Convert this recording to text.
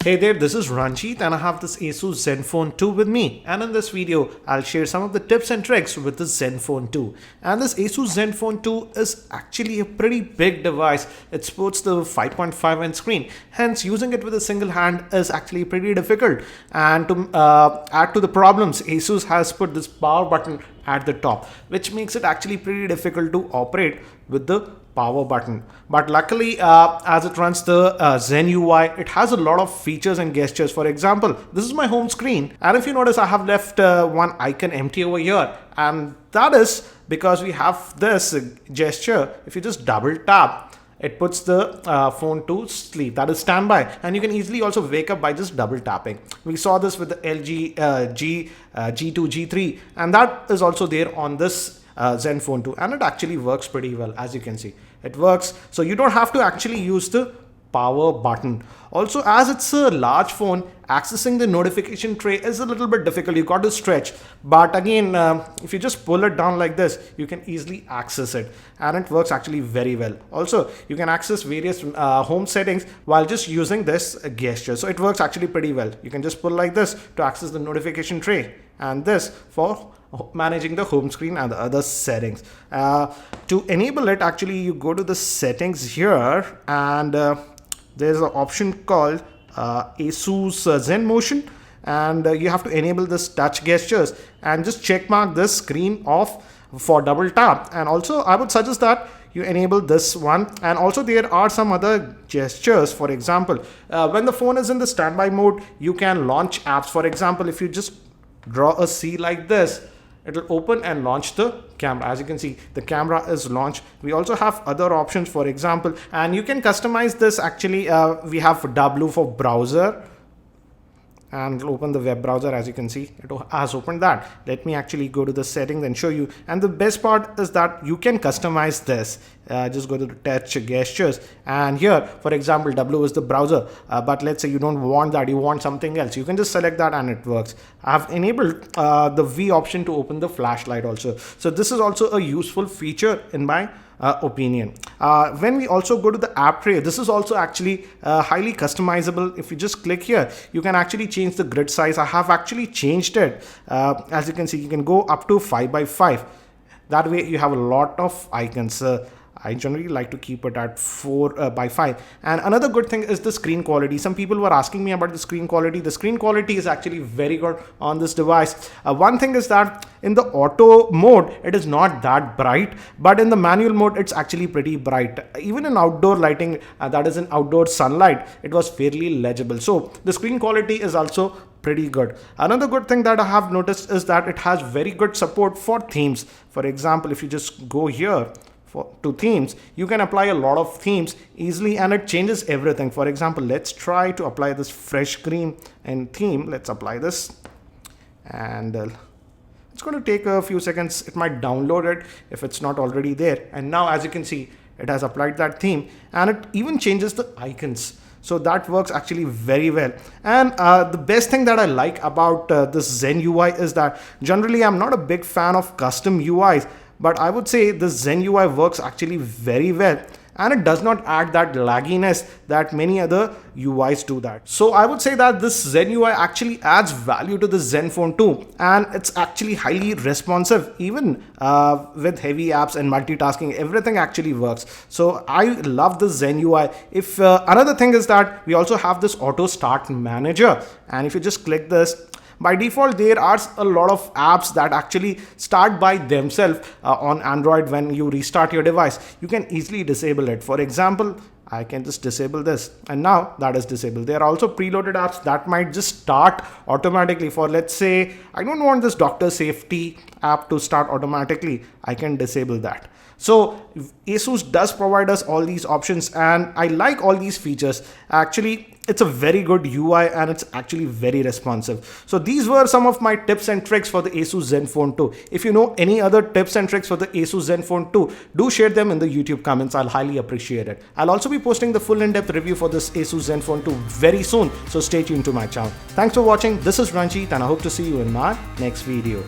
Hey there, this is Ranjit and I have this Asus Zenfone 2 with me, and in this video I'll share some of the tips and tricks with the Zenfone 2. And this Asus Zenfone 2 is actually a pretty big device. It sports the 5.5 inch screen, hence using it with a single hand is actually pretty difficult. And to add to the problems, Asus has put this power button at the top, which makes it actually pretty difficult to operate with the power button. But luckily, as it runs the Zen UI, it has a lot of features and gestures. For example, this is my home screen, and if you notice, I have left one icon empty over here, and that is because we have this gesture. If you just double tap, it puts the phone to sleep, that is standby, and you can easily also wake up by just double tapping. We saw this with the LG G2, G3, and that is also there on this Zenfone 2, and it actually works pretty well. As you can see, it works, so you don't have to actually use the power button. Also, as it's a large phone, accessing the notification tray is a little bit difficult. You got to stretch, but again, if you just pull it down like this, you can easily access it, and it works actually very well. Also, you can access various home settings while just using this gesture, so it works actually pretty well. You can just pull like this to access the notification tray, and this for managing the home screen and the other settings. To enable it, actually you go to the settings here, and there's an option called Asus Zen Motion, and you have to enable this touch gestures and just check mark this screen off for double tap. And also I would suggest that you enable this one, and also there are some other gestures. For example, when the phone is in the standby mode, you can launch apps. For example, if you just draw a C like this, it will open and launch the camera. As you can see, the camera is launched. We also have other options, for example, and you can customize this. Actually, we have W for browser, and it'll open the web browser. As you can see, it has opened that. Let me actually go to the settings and show you. And the best part is that you can customize this. Just go to the touch gestures, and here, for example, W is the browser, but let's say you don't want that, you want something else, you can just select that and it works. I've enabled the V option to open the flashlight also, so this is also a useful feature in my opinion. When we also go to the app tray, this is also actually highly customizable. If you just click here, you can actually change the grid size. I have actually changed it. As you can see, you can go up to 5x5. That way you have a lot of icons. I generally like to keep it at 4x5. And another good thing is the screen quality. Some people were asking me about the screen quality. The screen quality is actually very good on this device. One thing is that in the auto mode, it is not that bright, but in the manual mode, it's actually pretty bright. Even in outdoor lighting, that is in outdoor sunlight, it was fairly legible. So the screen quality is also pretty good. Another good thing that I have noticed is that it has very good support for themes. For example, if you just go here to themes, you can apply a lot of themes easily, and it changes everything. For example, let's try to apply this fresh green and theme. Let's apply this, and it's going to take a few seconds. It might download it if it's not already there. And now, as you can see, it has applied that theme, and it even changes the icons. So that works actually very well. And the best thing that I like about this Zen UI is that generally I'm not a big fan of custom UIs, but I would say the Zen UI works actually very well, and it does not add that lagginess that many other UIs do that. So I would say that this Zen UI actually adds value to the Zenfone 2, and it's actually highly responsive. Even with heavy apps and multitasking, everything actually works. So I love the Zen UI. If another thing is that we also have this auto start manager, and if you just click this, by default, there are a lot of apps that actually start by themselves on Android. When you restart your device, you can easily disable it. For example, I can just disable this, and now that is disabled. There are also preloaded apps that might just start automatically. For, let's say, I don't want this doctor safety app to start automatically, I can disable that. So Asus does provide us all these options, and I like all these features. Actually, it's a very good UI, and it's actually very responsive. So these were some of my tips and tricks for the Asus Zenfone 2. If you know any other tips and tricks for the Asus Zenfone 2, do share them in the YouTube comments. I'll highly appreciate it. I'll also be posting the full in-depth review for this Asus Zenfone 2 very soon, so stay tuned to my channel. Thanks for watching. This is Ranjit, and I hope to see you in my next video.